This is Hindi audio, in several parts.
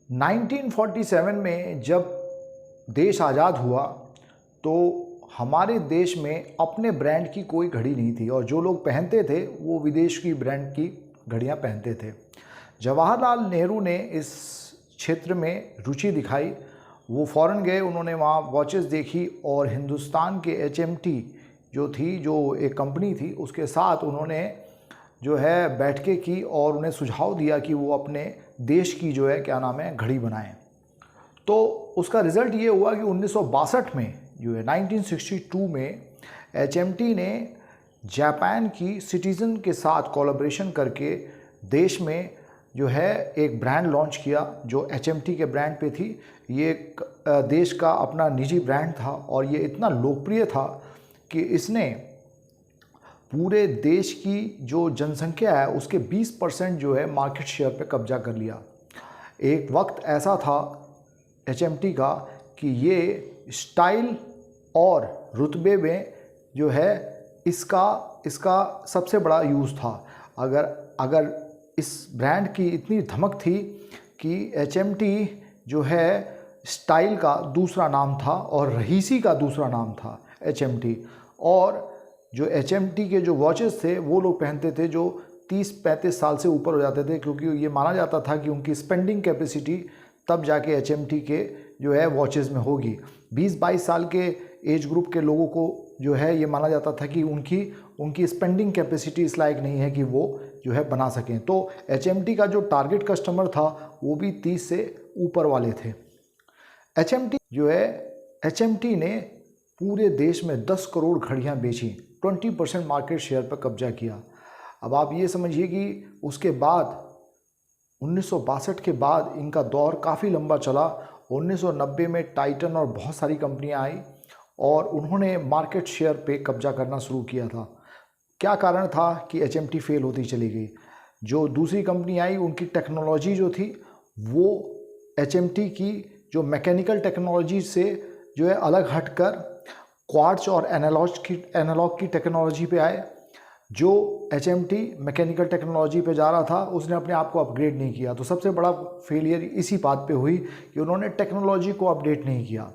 1947 में जब देश आज़ाद हुआ तो हमारे देश में अपने ब्रांड की कोई घड़ी नहीं थी और जो लोग पहनते थे वो विदेश की ब्रांड की घड़ियां पहनते थे। जवाहरलाल नेहरू ने इस क्षेत्र में रुचि दिखाई। वो फ़ॉरेन गए, उन्होंने वहाँ वॉचेस देखी और हिंदुस्तान के HMT जो एक कंपनी थी उसके साथ उन्होंने जो है बैठकें की और उन्हें सुझाव दिया कि वो अपने देश की घड़ी बनाएं। तो उसका रिज़ल्ट ये हुआ कि 1962 में 1962 में HMT ने जापान की सिटीज़न के साथ कोलैबोरेशन करके देश में एक ब्रांड लॉन्च किया जो HMT के ब्रांड पे थी। ये एक देश का अपना निजी ब्रांड था और ये इतना लोकप्रिय था कि इसने पूरे देश की जो जनसंख्या है उसके 20% मार्केट शेयर पे कब्जा कर लिया। एक वक्त ऐसा था HMT का कि ये स्टाइल और रुतबे में इसका सबसे बड़ा यूज़ था। अगर इस ब्रांड की इतनी धमक थी कि HMT स्टाइल का दूसरा नाम था और रईसी का दूसरा नाम था HMT। और जो HMT के जो वॉचेस थे वो लोग पहनते थे जो 30-35 साल से ऊपर हो जाते थे, क्योंकि ये माना जाता था कि उनकी स्पेंडिंग कैपेसिटी तब जाके HMT के वॉचेस में होगी। 20-22 साल के एज ग्रुप के लोगों को ये माना जाता था कि उनकी स्पेंडिंग कैपेसिटी इस लायक नहीं है कि वो बना सकें। तो HMT का जो टारगेट कस्टमर था वो भी 30 से ऊपर वाले थे। HMT ने पूरे देश में 10 करोड़ घड़ियां बेची, 20% मार्केट शेयर पर कब्जा किया। अब आप ये समझिए कि उसके बाद 1962 के बाद इनका दौर काफ़ी लंबा चला। 1990 में टाइटन और बहुत सारी कंपनियां आई और उन्होंने मार्केट शेयर पे कब्जा करना शुरू किया था। क्या कारण था कि HMT फेल होती चली गई? जो दूसरी कंपनी आई उनकी टेक्नोलॉजी जो थी वो HMT की जो मैकेनिकल टेक्नोलॉजी से अलग हटकर क्वार्ट्ज और एनालॉग की टेक्नोलॉजी पे आए। जो HMT मैकेनिकल टेक्नोलॉजी पे जा रहा था उसने अपने आप को अपग्रेड नहीं किया। तो सबसे बड़ा फेलियर इसी बात पे हुई कि उन्होंने टेक्नोलॉजी को अपडेट नहीं किया।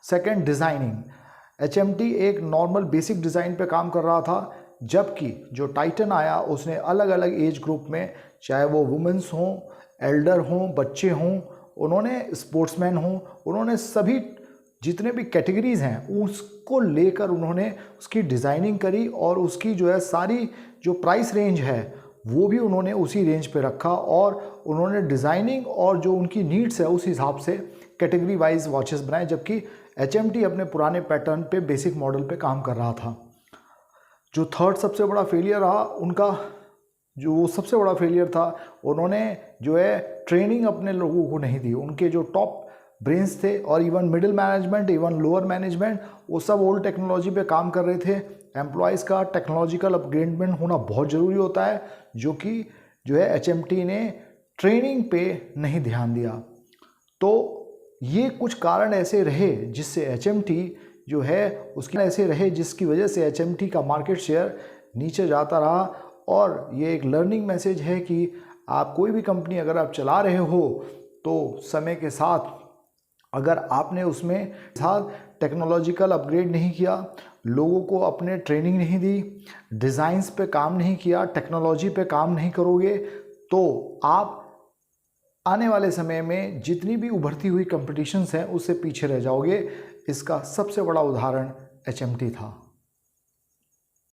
Second, designing. HMT एक नॉर्मल बेसिक डिज़ाइन पे काम कर रहा था, जबकि जो टाइटन आया उसने अलग अलग एज ग्रुप में, चाहे वो वुमेंस हों, एल्डर हों, बच्चे हों, उन्होंने स्पोर्ट्समैन हों, उन्होंने सभी जितने भी कैटेगरीज़ हैं उसको लेकर उन्होंने उसकी डिज़ाइनिंग करी और उसकी सारी जो प्राइस रेंज है वो भी उन्होंने उसी रेंज पे रखा और उन्होंने डिज़ाइनिंग और जो उनकी नीड्स है उस हिसाब से कैटेगरी वाइज वॉचेस बनाए, जबकि HMT अपने पुराने पैटर्न पे बेसिक मॉडल पे काम कर रहा था। जो थर्ड सबसे बड़ा फेलियर रहा उनका, सबसे बड़ा फेलियर था, उन्होंने ट्रेनिंग अपने लोगों को नहीं दी। उनके जो टॉप ब्रेन्स थे और even middle management, even lower management, वो सब ओल्ड टेक्नोलॉजी पे काम कर रहे थे। एम्प्लॉयज़ का टेक्नोलॉजिकल अपग्रेडमेंट होना बहुत ज़रूरी होता है, जो कि HMT ने ट्रेनिंग पे नहीं ध्यान दिया। तो ये कुछ कारण ऐसे रहे जिससे HMT जिसकी वजह से HMT का मार्केट शेयर नीचे जाता रहा। और ये एक लर्निंग मैसेज है कि आप कोई भी कंपनी अगर आप चला रहे हो तो समय के साथ अगर आपने उसमें साथ टेक्नोलॉजिकल अपग्रेड नहीं किया, लोगों को अपने ट्रेनिंग नहीं दी, डिज़ाइंस पे काम नहीं किया, टेक्नोलॉजी पे काम नहीं करोगे, तो आप आने वाले समय में जितनी भी उभरती हुई कंपटीशंस हैं उससे पीछे रह जाओगे। इसका सबसे बड़ा उदाहरण HMT था।